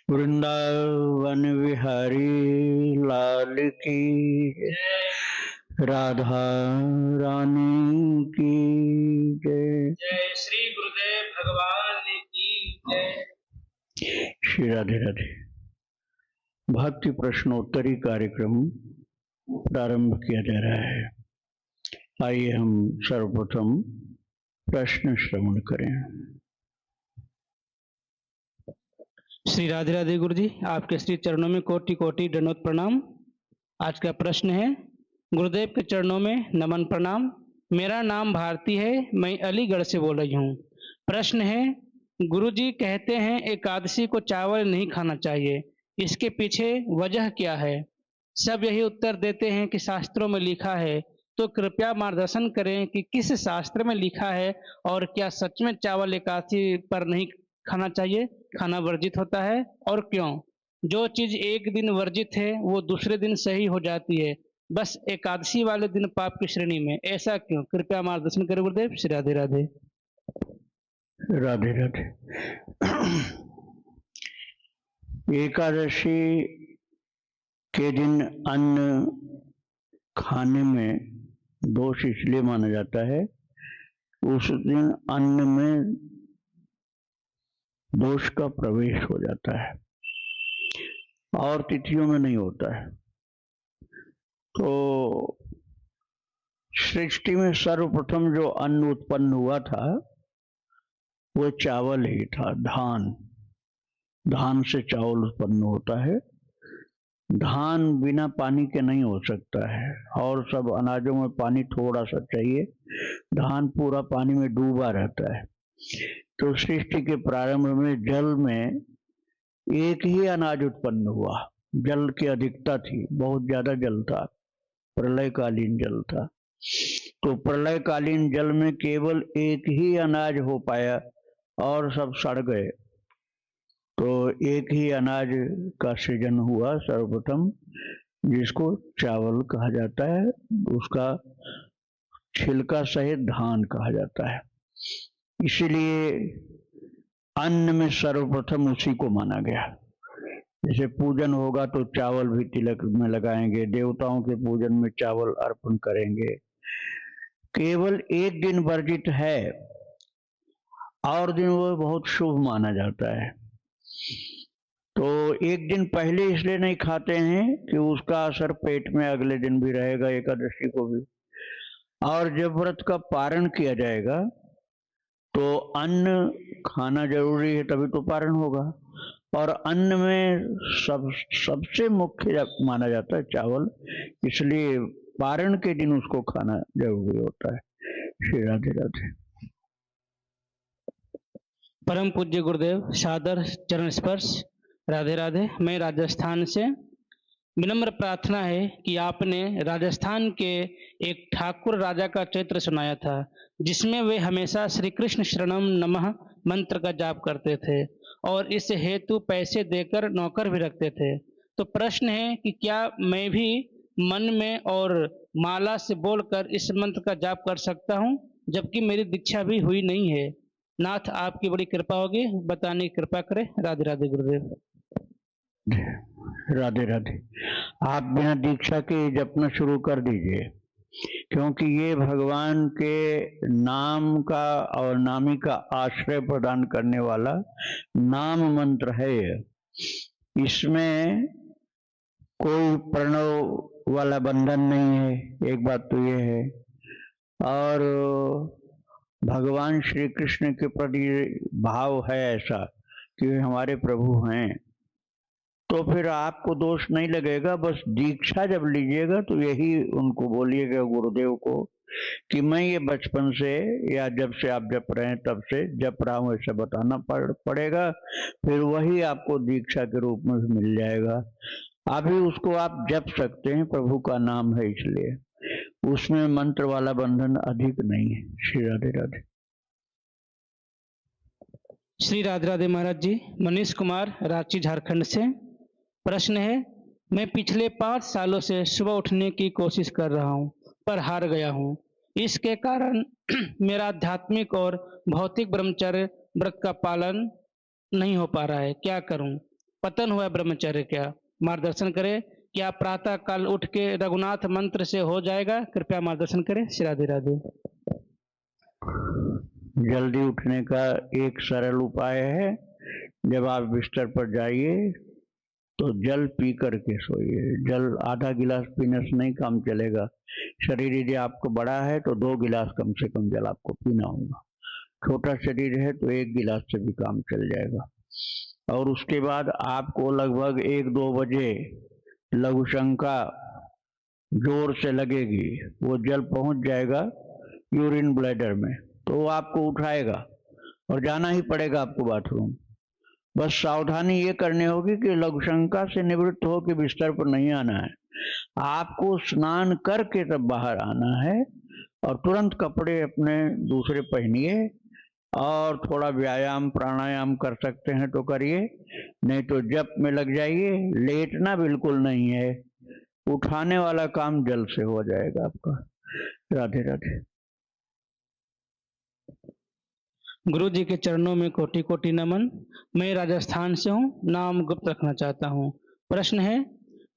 वृंदावन विहारी लाल की, राधा रानी की जय। जय श्री गुरुदेव भगवान की जय। श्री राधे राधे। भक्ति प्रश्नोत्तरी कार्यक्रम प्रारंभ किया जा रहा है। आइए हम सर्वप्रथम प्रश्न श्रवण करें। श्री राधे राधे गुरु जी, आपके श्री चरणों में कोटि कोटि दंडवत प्रणाम। आज का प्रश्न है, गुरुदेव के चरणों में नमन प्रणाम। मेरा नाम भारती है, मैं अलीगढ़ से बोल रही हूँ। प्रश्न है, गुरु जी कहते हैं एकादशी को चावल नहीं खाना चाहिए, इसके पीछे वजह क्या है? सब यही उत्तर देते हैं कि शास्त्रों में लिखा है, तो कृपया मार्गदर्शन करें कि किस शास्त्र में लिखा है और क्या सच में चावल एकादशी पर नहीं खाना चाहिए, खाना वर्जित होता है और क्यों? जो चीज एक दिन वर्जित है वो दूसरे दिन सही हो जाती है, बस एकादशी वाले दिन पाप की श्रेणी में, ऐसा क्यों? कृपया मार्गदर्शन करें गुरुदेव। श्री राधे राधे। राधे राधे। एकादशी के दिन अन्न खाने में दोष इसलिए माना जाता है, उस दिन अन्न में दोष का प्रवेश हो जाता है और तिथियों में नहीं होता है। तो सृष्टि में सर्वप्रथम जो अन्न उत्पन्न हुआ था वो चावल ही था। धान से चावल उत्पन्न होता है। धान बिना पानी के नहीं हो सकता है, और सब अनाजों में पानी थोड़ा सा चाहिए, धान पूरा पानी में डूबा रहता है। तो सृष्टि के प्रारंभ में जल में एक ही अनाज उत्पन्न हुआ। जल की अधिकता थी, बहुत ज्यादा जल था, प्रलयकालीन जल था। तो प्रलयकालीन जल में केवल एक ही अनाज हो पाया और सब सड़ गए। तो एक ही अनाज का सृजन हुआ सर्वप्रथम, जिसको चावल कहा जाता है। उसका छिलका सहित धान कहा जाता है। इसीलिए अन्न में सर्वप्रथम उसी को माना गया। जैसे पूजन होगा तो चावल भी तिलक में लगाएंगे, देवताओं के पूजन में चावल अर्पण करेंगे। केवल एक दिन वर्जित है और दिन वो बहुत शुभ माना जाता है। तो एक दिन पहले इसलिए नहीं खाते हैं कि उसका असर पेट में अगले दिन भी रहेगा, एकादशी को भी। और जब व्रत का पारण किया जाएगा तो अन्न खाना जरूरी है, तभी तो पारण होगा। और अन्न में सबसे मुख्य माना जाता है चावल, इसलिए पारण के दिन उसको खाना जरूरी होता है। श्री राधे राधे। परम पूज्य गुरुदेव, सादर चरण स्पर्श। राधे राधे। मैं राजस्थान से, विनम्र प्रार्थना है कि आपने राजस्थान के एक ठाकुर राजा का चरित्र सुनाया था, जिसमें वे हमेशा श्री कृष्ण शरणम नमः मंत्र का जाप करते थे और इस हेतु पैसे देकर नौकर भी रखते थे। तो प्रश्न है कि क्या मैं भी मन में और माला से बोलकर इस मंत्र का जाप कर सकता हूँ, जबकि मेरी दीक्षा भी हुई नहीं है? नाथ, आपकी बड़ी कृपा होगी, बताने की कृपा करें। राधे राधे गुरुदेव। राधे राधे। आप बिना दीक्षा के जपना शुरू कर दीजिए, क्योंकि ये भगवान के नाम का और नामी का आश्रय प्रदान करने वाला नाम मंत्र है। इसमें कोई प्रणव वाला बंधन नहीं है, एक बात तो ये है। और भगवान श्री कृष्ण के प्रति भाव है ऐसा कि वे हमारे प्रभु हैं, तो फिर आपको दोष नहीं लगेगा। बस दीक्षा जब लीजिएगा तो यही उनको बोलिएगा, गुरुदेव को, कि मैं ये बचपन से या जब से आप जप रहे हैं तब से जप रहा हूँ, ऐसा बताना पड़ेगा। फिर वही आपको दीक्षा के रूप में मिल जाएगा। अभी उसको आप जप सकते हैं, प्रभु का नाम है, इसलिए उसमें मंत्र वाला बंधन अधिक नहीं है। श्री राधे राधे। श्री राधे राधे महाराज जी। मनीष कुमार, रांची झारखंड से। प्रश्न है, मैं पिछले 5 सालों से सुबह उठने की कोशिश कर रहा हूँ पर हार गया हूँ। इसके कारण मेरा आध्यात्मिक और भौतिक ब्रह्मचर्य व्रत का पालन नहीं हो पा रहा है, क्या करूँ? पतन हुआ ब्रह्मचर्य का? मार्गदर्शन करें। क्या प्रातः काल उठ के रघुनाथ मंत्र से हो जाएगा? कृपया मार्गदर्शन करें। श्री राधे राधे। जल्दी उठने का एक सरल उपाय है, जब आप बिस्तर पर जाइए तो जल पी करके सोइए। जल आधा गिलास पीने से नहीं काम चलेगा। शरीर यदि आपको बड़ा है तो 2 गिलास कम से कम जल आपको पीना होगा। छोटा शरीर है तो 1 गिलास से भी काम चल जाएगा। और उसके बाद आपको लगभग 1-2 बजे लघु शंका जोर से लगेगी, वो जल पहुंच जाएगा यूरिन ब्लैडर में, तो वो आपको उठाएगा और जाना ही पड़ेगा आपको बाथरूम। बस सावधानी ये करनी होगी कि लघु शंका से निवृत्त हो के बिस्तर पर नहीं आना है। आपको स्नान करके तब बाहर आना है और तुरंत कपड़े अपने दूसरे पहनिए और थोड़ा व्यायाम प्राणायाम कर सकते हैं तो करिए, नहीं तो जप में लग जाइए। लेटना बिल्कुल नहीं है, उठाने वाला काम जल से हो जाएगा आपका। राधे राधे। गुरु जी के चरणों में कोटि कोटि नमन। मैं राजस्थान से हूँ, नाम गुप्त रखना चाहता हूँ। प्रश्न है,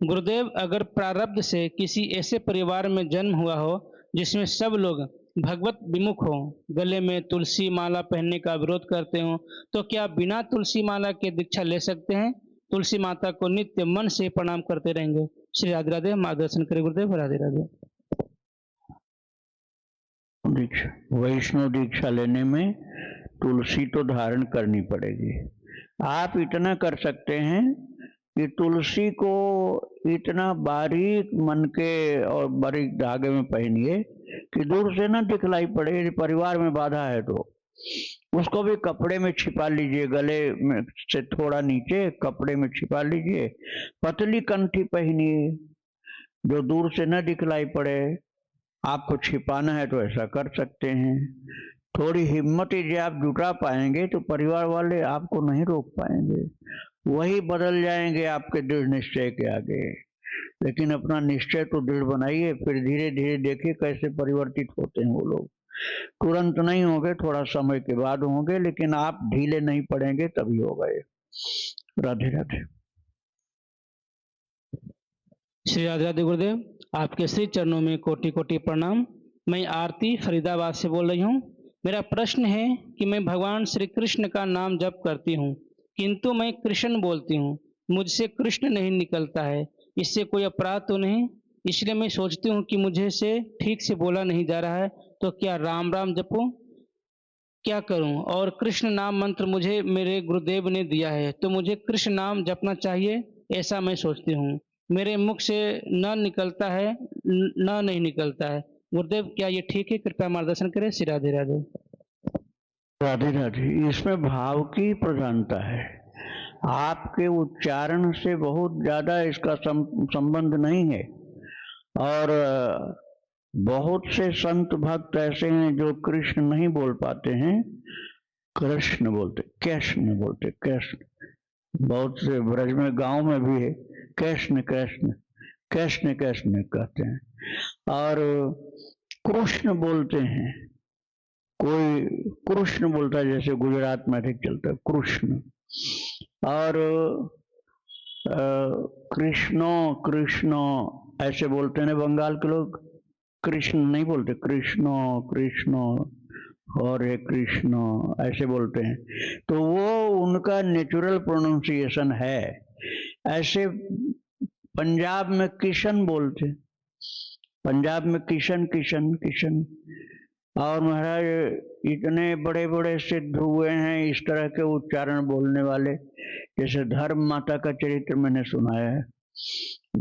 गुरुदेव, अगर प्रारब्ध से किसी ऐसे परिवार में जन्म हुआ हो जिसमें सब लोग भगवत विमुख हो, गले में तुलसी माला पहनने का विरोध करते हो, तो क्या बिना तुलसी माला के दीक्षा ले सकते हैं? तुलसी माता को नित्य मन से प्रणाम करते रहेंगे। श्री राधे राधे। मार्गदर्शन करें गुरुदेव। राधे राधे। वैष्णव दीक्षा लेने में तुलसी तो धारण करनी पड़ेगी। आप इतना कर सकते हैं कि तुलसी को इतना बारीक मन के और बारीक धागे में पहनिए कि दूर से ना दिखलाई पड़े। यदि परिवार में बाधा है तो उसको भी कपड़े में छिपा लीजिए, गले में से थोड़ा नीचे कपड़े में छिपा लीजिए। पतली कंठी पहनिए जो दूर से न दिखलाई पड़े। आपको छिपाना है तो ऐसा कर सकते हैं। थोड़ी हिम्मत यदि आप जुटा पाएंगे तो परिवार वाले आपको नहीं रोक पाएंगे, वही बदल जाएंगे आपके दृढ़ निश्चय के आगे। लेकिन अपना निश्चय तो दृढ़ बनाइए, फिर धीरे धीरे देखिए कैसे परिवर्तित होते हैं वो लोग। तुरंत नहीं होंगे, थोड़ा समय के बाद होंगे, लेकिन आप ढीले नहीं पड़ेंगे तभी हो गए। राधे राधे। श्री राधे राधे गुरुदेव, आपके श्री चरणों में कोटि कोटि प्रणाम। मैं आरती फरीदाबाद से बोल रही हूँ। मेरा प्रश्न है कि मैं भगवान श्री कृष्ण का नाम जप करती हूँ, किंतु मैं कृष्ण बोलती हूँ, मुझसे कृष्ण नहीं निकलता है। इससे कोई अपराध तो नहीं? इसलिए मैं सोचती हूँ कि मुझे से ठीक से बोला नहीं जा रहा है, तो क्या राम राम जपूं? क्या करूं? और कृष्ण नाम मंत्र मुझे मेरे गुरुदेव ने दिया है, तो मुझे कृष्ण नाम जपना चाहिए, ऐसा मैं सोचती हूँ। मेरे मुख से न निकलता है, न नहीं निकलता है। गुरुदेव, क्या ये ठीक है? कृपया मार्गदर्शन करें। श्री राधे राधे। राधे राधे। इसमें भाव की प्रधानता है, आपके उच्चारण से बहुत ज्यादा इसका संबंध नहीं है। और बहुत से संत भक्त ऐसे हैं जो कृष्ण नहीं बोल पाते हैं, कृष्ण बोलते, कृष्ण बोलते, कृष्ण। बहुत से ब्रज में गांव में भी है कृष्ण कृष्ण कृष्ण कृष्ण कहते हैं, और कृष्ण बोलते हैं। कोई कृष्ण बोलता है, जैसे गुजरात में अधिक चलता है कृष्ण। और कृष्णो कृष्णो ऐसे बोलते हैं बंगाल के लोग, कृष्ण नहीं बोलते, कृष्णो कृष्णो हरे कृष्ण ऐसे बोलते हैं। तो वो उनका नेचुरल प्रोनाउंसिएशन है। ऐसे पंजाब में किशन बोलते, पंजाब में किशन किशन किशन। और महाराज इतने बड़े बड़े सिद्ध हुए हैं इस तरह के उच्चारण बोलने वाले। जैसे धर्म माता का चरित्र मैंने सुनाया है।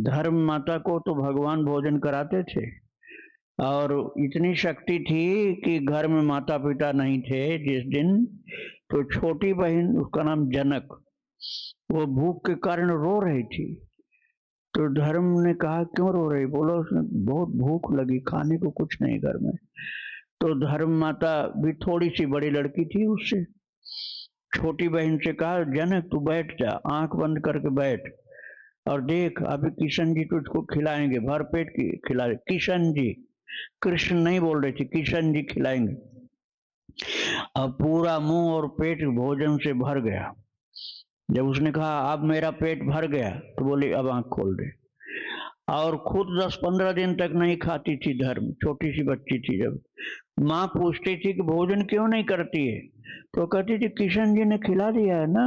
धर्म माता को तो भगवान भोजन कराते थे, और इतनी शक्ति थी कि घर में माता पिता नहीं थे जिस दिन, तो छोटी बहन, उसका नाम जनक, वो भूख के कारण रो रही थी। तो धर्म ने कहा क्यों रो रही? बोलो उसने बहुत भूख लगी, खाने को कुछ नहीं घर में। तो धर्म माता भी थोड़ी सी बड़ी लड़की थी उससे, छोटी बहन से कहा जनक तू बैठ जा, आंख बंद करके बैठ और देख अभी किशन जी तुझको खिलाएंगे, भर पेट खिला। किशन जी, कृष्ण नहीं बोल रहे थे, किशन जी खिलाएंगे। अब पूरा मुंह और पेट भोजन से भर गया। जब उसने कहा अब मेरा पेट भर गया, तो बोली अब आंख खोल दे। और खुद 10-15 दिन तक नहीं खाती थी धर्म, छोटी सी बच्ची थी। जब माँ पूछती थी कि भोजन क्यों नहीं करती है, तो कहती थी किशन जी ने खिला दिया है ना,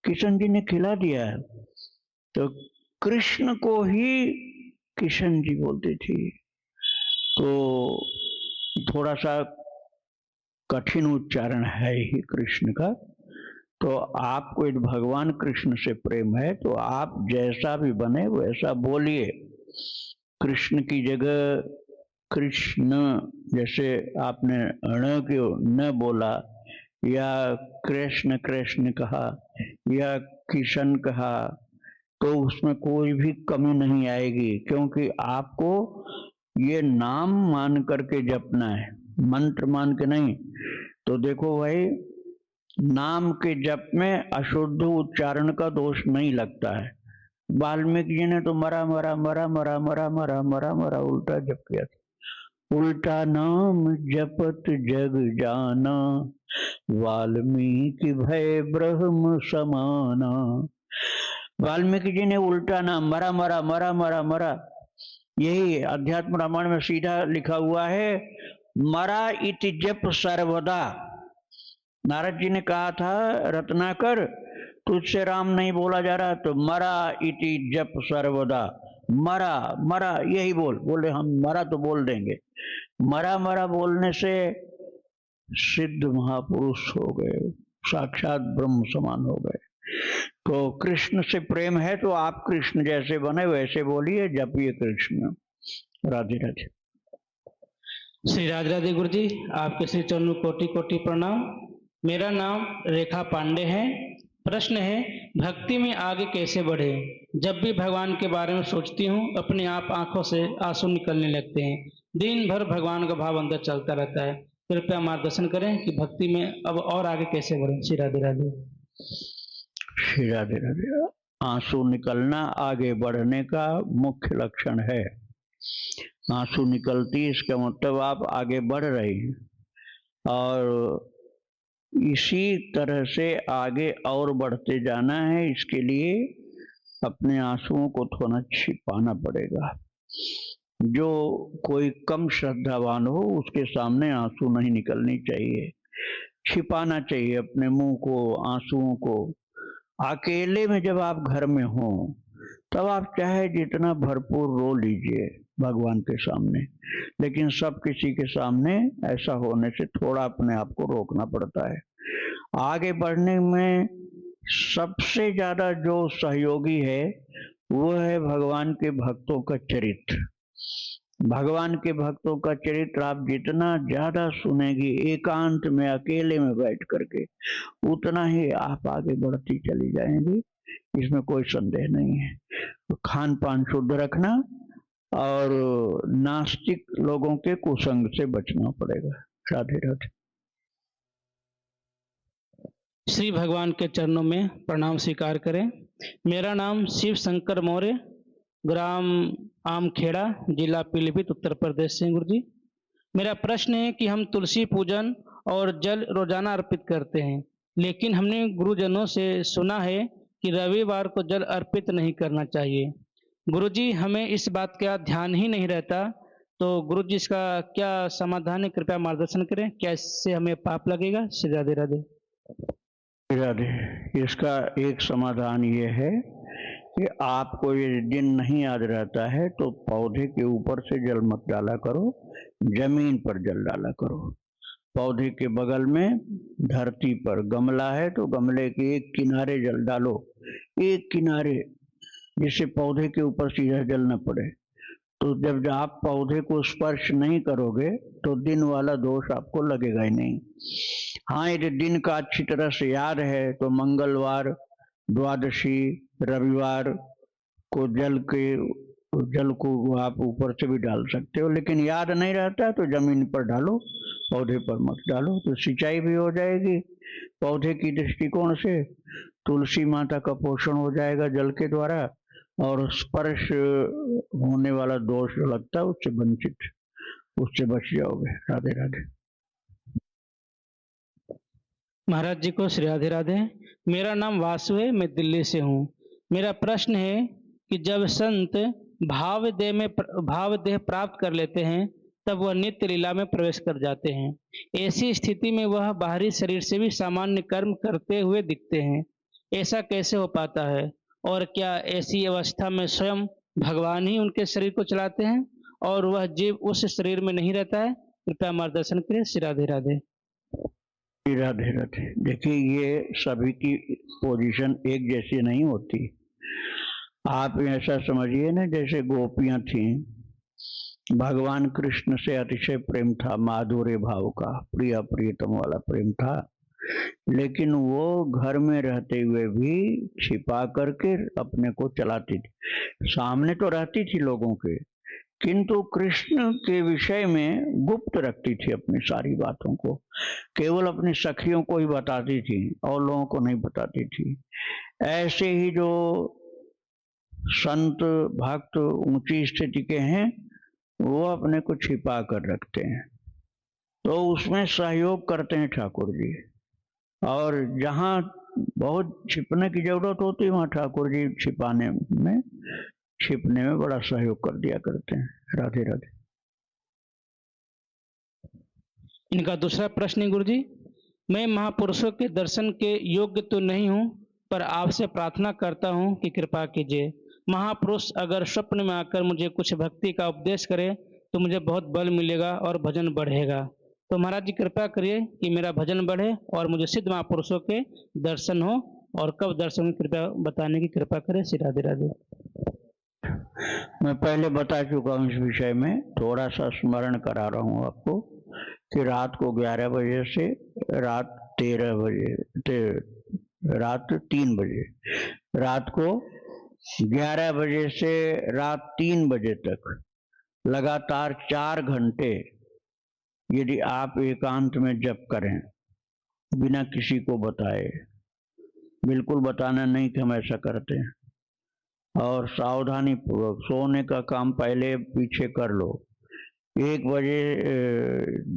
किशन जी ने खिला दिया है। तो कृष्ण को ही किशन जी बोलती थी। तो थोड़ा सा कठिन उच्चारण है ही कृष्ण का। तो आपको यदि भगवान कृष्ण से प्रेम है तो आप जैसा भी बने वैसा बोलिए। कृष्ण की जगह कृष्ण, जैसे आपने ण क्यों न बोला, या कृष्ण कृष्ण कहा, या किशन कहा, तो उसमें कोई भी कमी नहीं आएगी, क्योंकि आपको ये नाम मान करके जपना है, मंत्र मान के नहीं। तो देखो भाई, नाम के जप में अशुद्ध उच्चारण का दोष नहीं लगता है। वाल्मीकि जी ने तो मरा मरा मरा मरा मरा मरा मरा मरा उल्टा जप किया था। उल्टा नाम जपत जग जाना, वाल्मीकि भय ब्रह्म समाना। वाल्मीकि जी ने उल्टा नाम मरा मरा मरा मरा मरा, यही अध्यात्म रामायण में सीधा लिखा हुआ है, मरा इति जप सर्वदा। नारद जी ने कहा था रत्नाकर तुझसे राम नहीं बोला जा रहा, तो मरा इति जप सर्वदा, मरा मरा यही बोल। बोले हम मरा तो बोल देंगे। मरा मरा बोलने से सिद्ध महापुरुष हो गए, साक्षात ब्रह्म समान हो गए। तो कृष्ण से प्रेम है तो आप कृष्ण जैसे बने वैसे बोलिए, जपिए कृष्ण। राधे राधे। श्री राधे राधे गुरु जी, आपके श्री चरणों में कोटि कोटि प्रणाम। मेरा नाम रेखा पांडे है। प्रश्न है, भक्ति में आगे कैसे बढ़े? जब भी भगवान के बारे में सोचती हूँ अपने आप आंखों से आंसू निकलने लगते हैं। दिन भर भगवान का भाव अंदर चलता रहता है। कृपया मार्गदर्शन करें कि भक्ति में अब और आगे कैसे बढ़े। श्री राधे राधे। श्री राधे राधे। आंसू निकलना आगे बढ़ने का मुख्य लक्षण है। आंसू निकलती इसका मतलब आप आगे बढ़ रही हैं, और इसी तरह से आगे और बढ़ते जाना है। इसके लिए अपने आंसुओं को थोड़ा छिपाना पड़ेगा। जो कोई कम श्रद्धावान हो उसके सामने आंसू नहीं निकलनी चाहिए, छिपाना चाहिए अपने मुंह को, आंसुओं को। अकेले में जब आप घर में हो तब आप चाहे जितना भरपूर रो लीजिए भगवान के सामने, लेकिन सब किसी के सामने ऐसा होने से थोड़ा अपने आप को रोकना पड़ता है। आगे बढ़ने में सबसे ज्यादा जो सहयोगी है वो है भगवान के भक्तों का चरित्र। भगवान के भक्तों का चरित्र आप जितना ज्यादा सुनेगी एकांत में अकेले में बैठ करके, उतना ही आप आगे बढ़ती चली जाएंगी, इसमें कोई संदेह नहीं है। तो खान पान शुद्ध रखना और नास्तिक लोगों के कुसंग से बचना पड़ेगा। राधे राधे। श्री भगवान के चरणों में प्रणाम स्वीकार करें। मेरा नाम शिव शंकर मौर्य, ग्राम आमखेड़ा, जिला पीलीभीत, उत्तर प्रदेश से। गुरु जी, मेरा प्रश्न है कि हम तुलसी पूजन और जल रोजाना अर्पित करते हैं, लेकिन हमने गुरुजनों से सुना है कि रविवार को जल अर्पित नहीं करना चाहिए। गुरु जी, हमें इस बात का ध्यान ही नहीं रहता, तो गुरु जी इसका क्या समाधान है? कृपया मार्गदर्शन करें, क्या इससे हमें पाप लगेगा? श्री राधे राधे। राधे। इसका एक समाधान ये है कि आपको ये दिन नहीं याद रहता है तो पौधे के ऊपर से जल मत डाला करो, जमीन पर जल डाला करो। पौधे के बगल में धरती पर गमला है तो गमले के एक किनारे जल डालो, एक किनारे, जिससे पौधे के ऊपर सीधा जल न पड़े। तो जब आप पौधे को स्पर्श नहीं करोगे तो दिन वाला दोष आपको लगेगा ही नहीं। हाँ, यदि दिन का अच्छी तरह से याद है तो मंगलवार, द्वादशी, रविवार को जल को आप ऊपर से भी डाल सकते हो, लेकिन याद नहीं रहता तो जमीन पर डालो, पौधे पर मत डालो, तो सिंचाई भी हो जाएगी पौधे की दृष्टिकोण से, तुलसी माता का पोषण हो जाएगा जल के द्वारा, और स्पर्श होने वाला दोष जो लगता है उससे बच जाओगे। राधे राधे। महाराज जी को श्री राधे राधे। मेरा नाम वासु है, मैं दिल्ली से हूँ। मेरा प्रश्न है कि जब संत भाव देह प्राप्त कर लेते हैं तब वह नित्य लीला में प्रवेश कर जाते हैं। ऐसी स्थिति में वह बाहरी शरीर से भी सामान्य कर्म करते हुए दिखते हैं। ऐसा कैसे हो पाता है? और क्या ऐसी अवस्था में स्वयं भगवान ही उनके शरीर को चलाते हैं और वह जीव उस शरीर में नहीं रहता है? कृपया मार्गदर्शन करें। श्री राधे राधे। राधे राधे। देखिए, ये सभी की पोजीशन एक जैसी नहीं होती। आप ऐसा समझिए ना, जैसे गोपियां थीं, भगवान कृष्ण से अतिशय प्रेम था, माधुर्य भाव का, प्रिय प्रियतम वाला प्रेम था, लेकिन वो घर में रहते हुए भी छिपा करके अपने को चलाती थी। सामने तो रहती थी लोगों के, किंतु कृष्ण के विषय में गुप्त रखती थी अपनी सारी बातों को। केवल अपनी सखियों को ही बताती थी और लोगों को नहीं बताती थी। ऐसे ही जो संत भक्त ऊंची स्थिति के हैं, वो अपने को छिपा कर रखते हैं, तो उसमें सहयोग करते हैं ठाकुर जी। और जहाँ बहुत छिपने की जरूरत होती है, वहाँ ठाकुर जी छिपने में बड़ा सहयोग कर दिया करते हैं। राधे राधे। इनका दूसरा प्रश्न है, गुरुजी, मैं महापुरुषों के दर्शन के योग्य तो नहीं हूँ, पर आपसे प्रार्थना करता हूँ कि कृपा कीजिए। महापुरुष अगर स्वप्न में आकर मुझे कुछ भक्ति का उपदेश करे तो मुझे बहुत बल मिलेगा और भजन बढ़ेगा। तो महाराज जी कृपया करिए कि मेरा भजन बढ़े और मुझे सिद्ध महापुरुषों के दर्शन हो, और कब दर्शन कृपया बताने की कृपा करें। श्री राधे राधे। मैं पहले बता चुका हूँ इस विषय में, थोड़ा सा स्मरण करा रहा हूँ आपको कि रात को 11 बजे से रात 3 बजे, रात को 11 बजे से रात 3 बजे तक लगातार 4 घंटे यदि आप एकांत में जप करें बिना किसी को बताए, बिल्कुल बताना नहीं कि हम ऐसा करते हैं, और सावधानी पूर्वक सोने का काम पहले पीछे कर लो।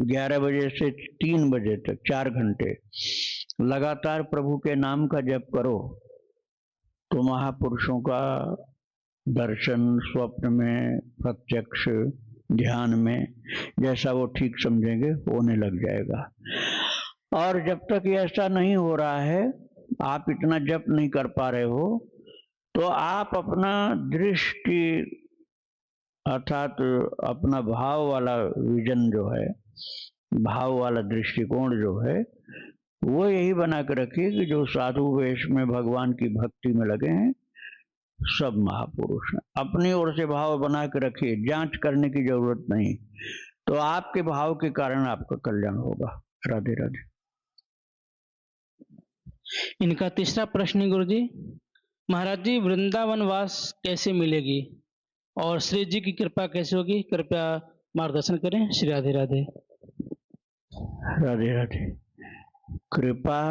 11 बजे से 3 बजे तक 4 घंटे लगातार प्रभु के नाम का जप करो तो महापुरुषों का दर्शन स्वप्न में, प्रत्यक्ष ध्यान में, जैसा वो ठीक समझेंगे होने लग जाएगा। और जब तक ऐसा नहीं हो रहा है, आप इतना जप नहीं कर पा रहे हो, तो आप अपना दृष्टि अर्थात अपना भाव वाला विजन जो है, भाव वाला दृष्टिकोण जो है, वो यही बना के रखिए कि जो साधु वेश में भगवान की भक्ति में लगे हैं सब महापुरुष हैं। अपनी ओर से भाव बना के रखिए, जांच करने की जरूरत नहीं, तो आपके भाव के कारण आपका कल्याण होगा। राधे राधे। इनका तीसरा प्रश्न है, गुरुजी, महाराज जी वृंदावन वास कैसे मिलेगी और श्री जी की कृपा कैसे होगी? कृपया मार्गदर्शन करें। श्री राधे राधे। राधे राधे। कृपा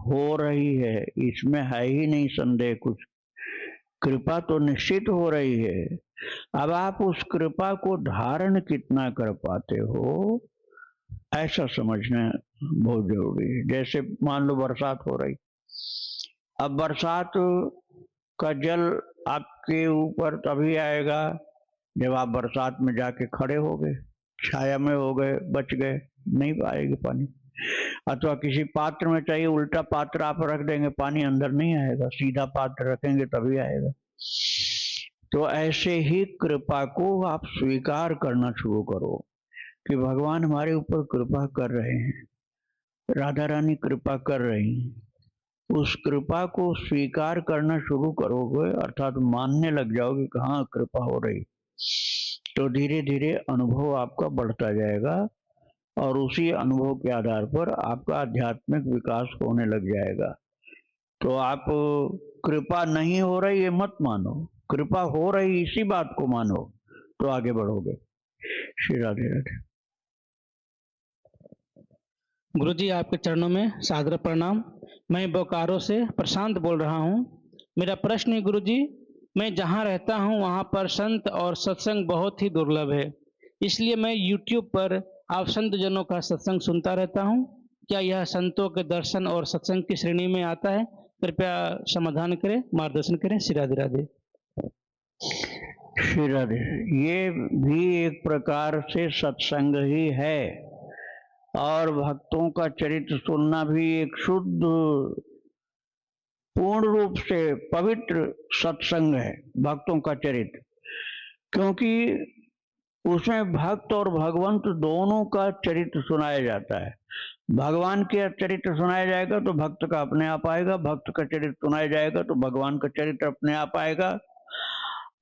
हो रही है, इसमें है ही नहीं संदेह कुछ। कृपा तो निश्चित हो रही है। अब आप उस कृपा को धारण कितना कर पाते हो, ऐसा समझना बहुत जरूरी है। जैसे मान लो बरसात हो रही, अब बरसात का जल आपके ऊपर तभी आएगा जब आप बरसात में जाके खड़े हो गए, छाया में हो गए, बच गए, नहीं आएगी पानी। अथवा किसी पात्र में चाहिए, उल्टा पात्र आप रख देंगे, पानी अंदर नहीं आएगा, सीधा पात्र रखेंगे तभी आएगा। तो ऐसे ही कृपा को आप स्वीकार करना शुरू करो कि भगवान हमारे ऊपर कृपा कर रहे हैं, राधा रानी कृपा कर रही हैं। उस कृपा को स्वीकार करना शुरू करोगे, अर्थात मानने लग जाओगे कि हाँ कृपा हो रही, तो धीरे धीरे अनुभव आपका बढ़ता जाएगा और उसी अनुभव के आधार पर आपका आध्यात्मिक विकास होने लग जाएगा। तो आप कृपा नहीं हो रही ये मत मानो, कृपा हो रही इसी बात को मानो, तो आगे बढ़ोगे। श्री राधे राधे। गुरुजी आपके चरणों में सादर प्रणाम। मैं बोकारो से प्रशांत बोल रहा हूँ। मेरा प्रश्न है गुरुजी, मैं जहाँ रहता हूँ वहाँ पर संत और सत्संग बहुत ही दुर्लभ है, इसलिए मैं YouTube पर आप संत जनों का सत्संग सुनता रहता हूँ। क्या यह संतों के दर्शन और सत्संग की श्रेणी में आता है? कृपया समाधान करें, मार्गदर्शन करें। श्री राधे राधे। श्री राधे। ये भी एक प्रकार से सत्संग ही है, और भक्तों का चरित्र सुनना भी एक शुद्ध पूर्ण रूप से पवित्र सत्संग है, भक्तों का चरित्र। क्योंकि उसमें भक्त और भगवंत दोनों का चरित्र सुनाया जाता है। भगवान के चरित्र सुनाया जाएगा तो भक्त का अपने आप आएगा, भक्त का चरित्र सुनाया जाएगा तो भगवान का चरित्र अपने आप आएगा।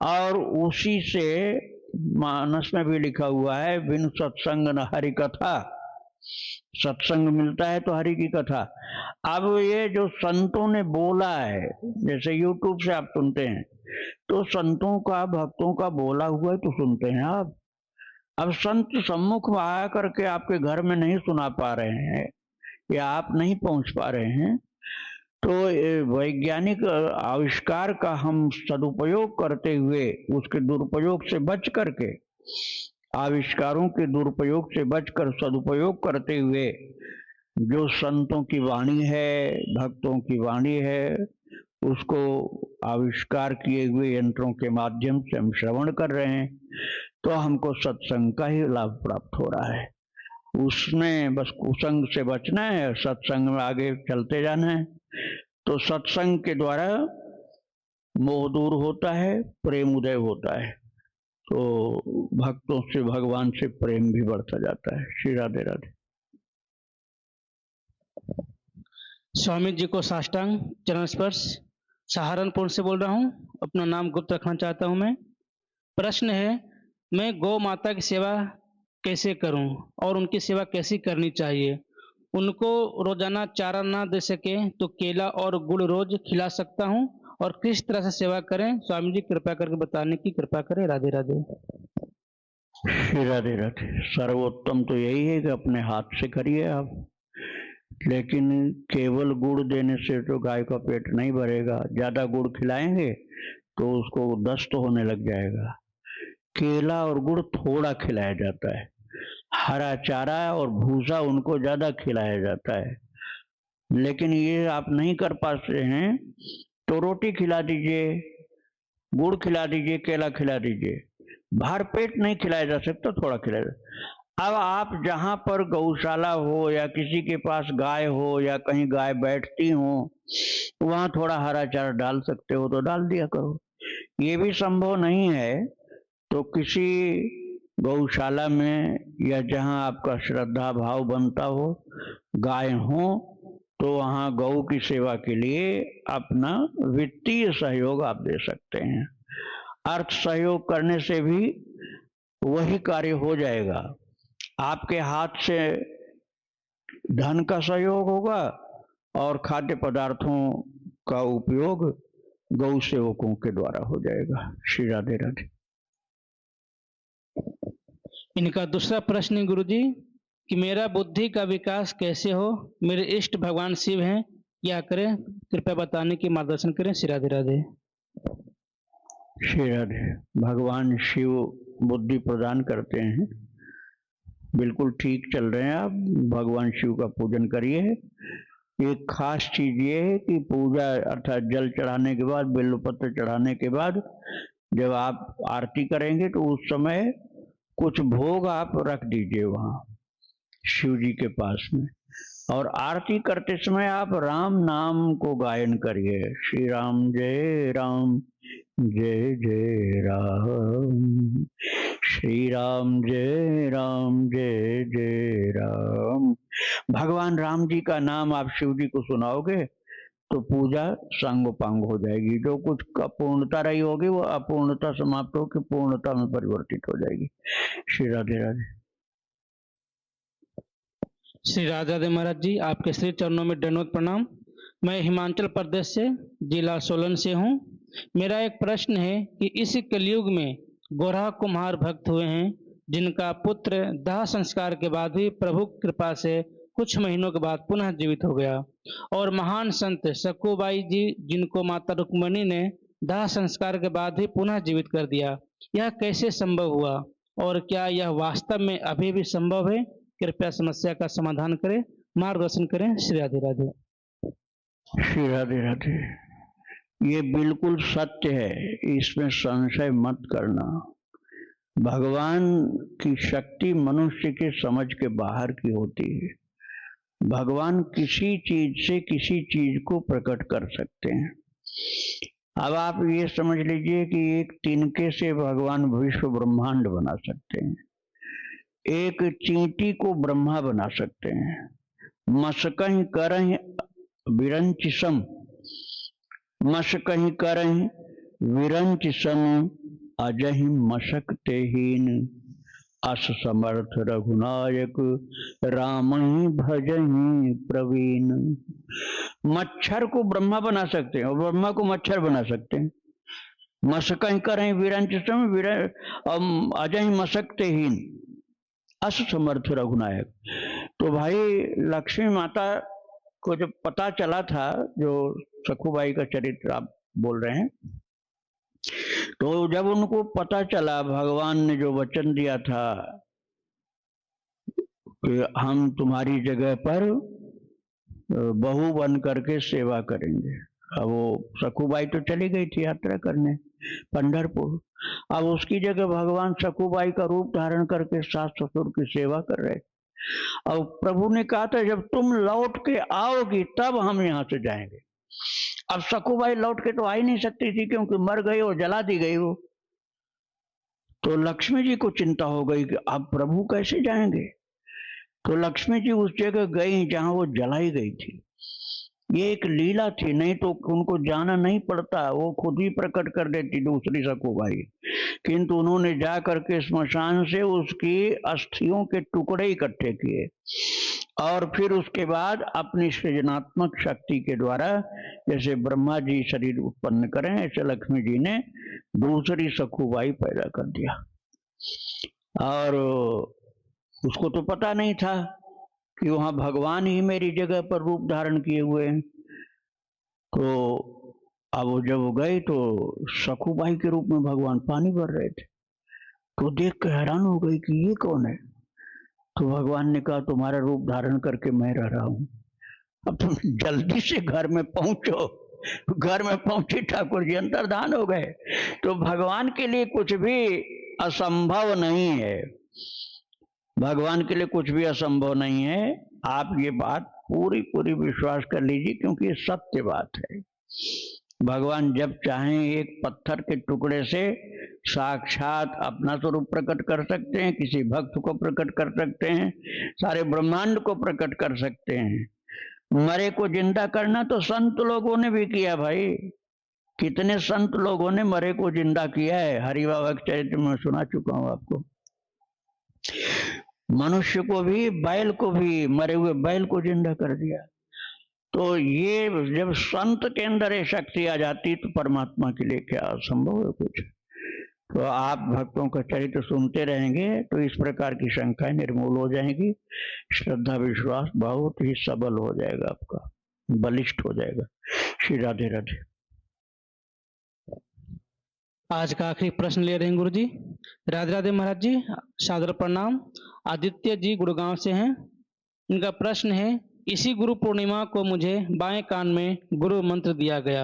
और उसी से मानस में भी लिखा हुआ है, बिन सत्संग न हरि कथा। सत्संग मिलता है तो हरि की कथा। अब ये जो संतों ने बोला है, जैसे YouTube से आप सुनते हैं, तो संतों का भक्तों का बोला हुआ तो सुनते हैं आप। अब संत सम्मुख में आया करके आपके घर में नहीं सुना पा रहे हैं या आप नहीं पहुंच पा रहे हैं, तो वैज्ञानिक आविष्कार का हम सदुपयोग करते हुए, उसके दुरुपयोग से बच करके, आविष्कारों के दुरुपयोग से बचकर सदुपयोग करते हुए जो संतों की वाणी है, भक्तों की वाणी है, उसको आविष्कार किए हुए यंत्रों के माध्यम से हम श्रवण कर रहे हैं, तो हमको सत्संग का ही लाभ प्राप्त हो रहा है। उसमें बस कुसंग से बचना है, सत्संग में आगे चलते जाना है। तो सत्संग के द्वारा मोह दूर होता है, प्रेम उदय होता है, तो भक्तों से, भगवान से प्रेम भी बढ़ता जाता है। श्री राधे राधे। स्वामी जी को साष्टांग चरण स्पर्श। सहारनपुर से बोल रहा हूँ, अपना नाम गुप्त रखना चाहता हूँ मैं। प्रश्न है, मैं गौ माता की सेवा कैसे करूं और उनकी सेवा कैसी करनी चाहिए? उनको रोजाना चारा ना दे सके तो केला और गुड़ रोज खिला सकता हूं, और किस तरह से सेवा करें? स्वामी जी कृपया करके बताने की कृपा करें। राधे राधे। श्री राधे राधे। सर्वोत्तम तो यही है कि अपने हाथ से करिए आप, लेकिन केवल गुड़ देने से तो गाय का पेट नहीं भरेगा। ज्यादा गुड़ खिलाएंगे तो उसको दस्त होने लग जाएगा। केला और गुड़ थोड़ा खिलाया जाता है, हरा चारा और भूसा उनको ज्यादा खिलाया जाता है। लेकिन ये आप नहीं कर पाते हैं तो रोटी खिला दीजिए, गुड़ खिला दीजिए, केला खिला दीजिए। भर पेट नहीं खिलाया जा सकता, थोड़ा खिलाया जाता। अब आप जहां पर गौशाला हो या किसी के पास गाय हो या कहीं गाय बैठती हो, वहां थोड़ा हरा चारा डाल सकते हो तो डाल दिया करो। ये भी संभव नहीं है तो किसी गौशाला में या जहां आपका श्रद्धा भाव बनता हो, गाय हो, तो वहां गौ की सेवा के लिए अपना वित्तीय सहयोग आप दे सकते हैं। अर्थ सहयोग करने से भी वही कार्य हो जाएगा। आपके हाथ से धन का सहयोग होगा और खाद्य पदार्थों का उपयोग गौ सेवकों के द्वारा हो जाएगा। श्री राधे राधे। इनका दूसरा प्रश्न है गुरुजी कि मेरा बुद्धि का विकास कैसे हो? मेरे इष्ट भगवान शिव हैं, क्या करें? कृपया बताने की मार्गदर्शन करें। श्री राधे राधे। श्री राधे। भगवान शिव बुद्धि प्रदान करते हैं, बिल्कुल ठीक चल रहे हैं आप। भगवान शिव का पूजन करिए। एक खास चीज ये है कि पूजा अर्थात जल चढ़ाने के बाद, बेलपत्र चढ़ाने के बाद जब आप आरती करेंगे तो उस समय कुछ भोग आप रख दीजिए वहां शिव जी के पास में, और आरती करते समय आप राम नाम को गायन करिए। श्री राम जय राम जय जय राम, श्री राम जय जय राम। भगवान राम जी का नाम आप शिव जी को सुनाओगे तो पूजा सांगोपांग हो जाएगी। जो कुछ अपूर्णता रही होगी वो अपूर्णता समाप्त होकर पूर्णता में परिवर्तित हो जाएगी। श्री राधे राधे। श्री राधे राधे महाराज जी, आपके श्री चरणों में दंडवत प्रणाम। मैं हिमाचल प्रदेश से जिला सोलन से हूँ। मेरा एक प्रश्न है कि इस कलयुग में गोरा कुम्हार भक्त हुए हैं जिनका पुत्र दाह संस्कार के बाद भी प्रभु कृपा से कुछ महीनों के बाद पुनः जीवित हो गया, और महान संत सकुबाई जी जिनको माता रुक्मणी ने दाह संस्कार के बाद भी पुनः जीवित कर दिया। यह कैसे संभव हुआ और क्या यह वास्तव में अभी भी संभव है? कृपया समस्या का समाधान करें। मार्गदर्शन करें। श्री राधे राधे। श्री राधे राधे। ये बिल्कुल सत्य है, इसमें संशय मत करना। भगवान की शक्ति मनुष्य के समझ के बाहर की होती है। भगवान किसी चीज से किसी चीज को प्रकट कर सकते हैं। अब आप ये समझ लीजिए कि एक तिनके से भगवान विश्व ब्रह्मांड बना सकते हैं, एक चींटी को ब्रह्मा बना सकते हैं। मसकहीं करहीं विरंच सम, मसकहीं करहीं विरंच सम, अजहि मशकते हीन, अस समर्थ रघुनायक राम ही भजहि प्रवीण। मच्छर को ब्रह्मा बना सकते हैं और ब्रह्मा को मच्छर बना सकते हैं। मशकहीं करें विरंच सम, अजहि मशकते हीन, अस समर्थ रघुनायक। तो भाई लक्ष्मी माता को जब पता चला था, जो सखुबाई का चरित्र आप बोल रहे हैं, तो जब उनको पता चला भगवान ने जो वचन दिया था कि हम तुम्हारी जगह पर बहू बन करके सेवा करेंगे। अब वो सखुबाई तो चली गई थी यात्रा करने पंढरपुर, अब उसकी जगह भगवान सखुबाई का रूप धारण करके सास ससुर की सेवा कर रहे। अब प्रभु ने कहा था जब तुम लौट के आओगी तब हम यहाँ से जाएंगे। अब सखुबाई लौट के तो आ ही नहीं सकती थी क्योंकि मर गई और जला दी गई वो। तो लक्ष्मी जी को चिंता हो गई कि अब प्रभु कैसे जाएंगे। तो लक्ष्मी जी उस जगह गई जहां वो जलाई गई थी। ये एक लीला थी, नहीं तो उनको जाना नहीं पड़ता, वो खुद ही प्रकट कर देती दूसरी सखुबाई। किंतु उन्होंने जा करके स्मशान से उसकी अस्थियों के टुकड़े इकट्ठे किए और फिर उसके बाद अपनी सृजनात्मक शक्ति के द्वारा, जैसे ब्रह्मा जी शरीर उत्पन्न करें, ऐसे लक्ष्मी जी ने दूसरी सखुबाई पैदा कर दिया। और उसको तो पता नहीं था कि वहां भगवान ही मेरी जगह पर रूप धारण किए हुए हैं। तो अब जब वो गए तो सखुबाई के रूप में भगवान पानी भर रहे थे। तो देख कर हैरान हो गई कि ये कौन है। तो भगवान ने कहा तुम्हारा रूप धारण करके मैं रह रहा हूं, अब तुम जल्दी से घर में पहुंचो। घर में पहुंची, ठाकुर जी अंतर्धान हो गए। तो भगवान के लिए कुछ भी असंभव नहीं है, भगवान के लिए कुछ भी असंभव नहीं है। आप ये बात पूरी पूरी विश्वास कर लीजिए क्योंकि ये सत्य बात है। भगवान जब चाहें एक पत्थर के टुकड़े से साक्षात अपना स्वरूप प्रकट कर सकते हैं, किसी भक्त को प्रकट कर सकते हैं, सारे ब्रह्मांड को प्रकट कर सकते हैं। मरे को जिंदा करना तो संत लोगों ने भी किया भाई। कितने संत लोगों ने मरे को जिंदा किया है, हरि बाबा के चरित्र में सुना चुका हूं आपको। मनुष्य को भी, बैल को भी, मरे हुए बैल को जिंदा कर दिया। तो ये जब संत के अंदर ये शक्ति आ जाती तो परमात्मा के लिए क्या असंभव है कुछ। तो आप भक्तों का चरित्र सुनते रहेंगे तो इस प्रकार की शंकाएं निर्मूल हो जाएंगी, श्रद्धा विश्वास बहुत ही सबल हो जाएगा, आपका बलिष्ठ हो जाएगा। श्री राधे राधे। आज का आखिरी प्रश्न ले रहे हैं गुरु जी। राधे राधे महाराज जी, सादर प्रणाम। आदित्य जी गुड़गांव से हैं। इनका प्रश्न है, इसी गुरु पूर्णिमा को मुझे बाएं कान में गुरु मंत्र दिया गया।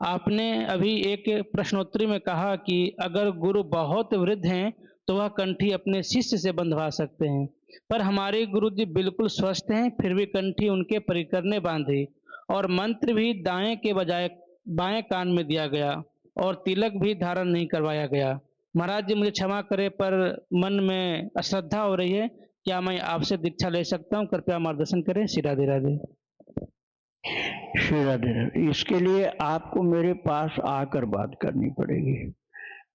आपने अभी एक प्रश्नोत्तरी में कहा कि अगर गुरु बहुत वृद्ध हैं तो वह कंठी अपने शिष्य से बंधवा सकते हैं, पर हमारे गुरु जी बिल्कुल स्वस्थ हैं, फिर भी कंठी उनके परिकर ने बांधी और मंत्र भी दाएं के बजाय बाएं कान में दिया गया और तिलक भी धारण नहीं करवाया गया। महाराज जी मुझे क्षमा करें पर मन में अश्रद्धा हो रही है, क्या मैं आपसे दीक्षा ले सकता हूँ? कृपया मार्गदर्शन करें। श्री राधे राधे। श्री राधे राधे। इसके लिए आपको मेरे पास आकर बात करनी पड़ेगी।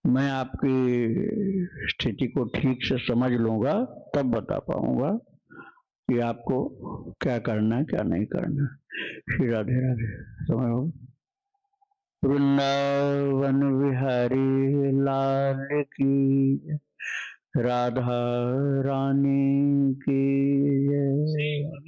मैं आपकी स्थिति को ठीक से समझ लूंगा तब बता पाऊंगा कि आपको क्या करना है क्या नहीं करना। श्री राधे राधे। समझो। वृंदावन विहारी लाल की, राधा रानी की जय।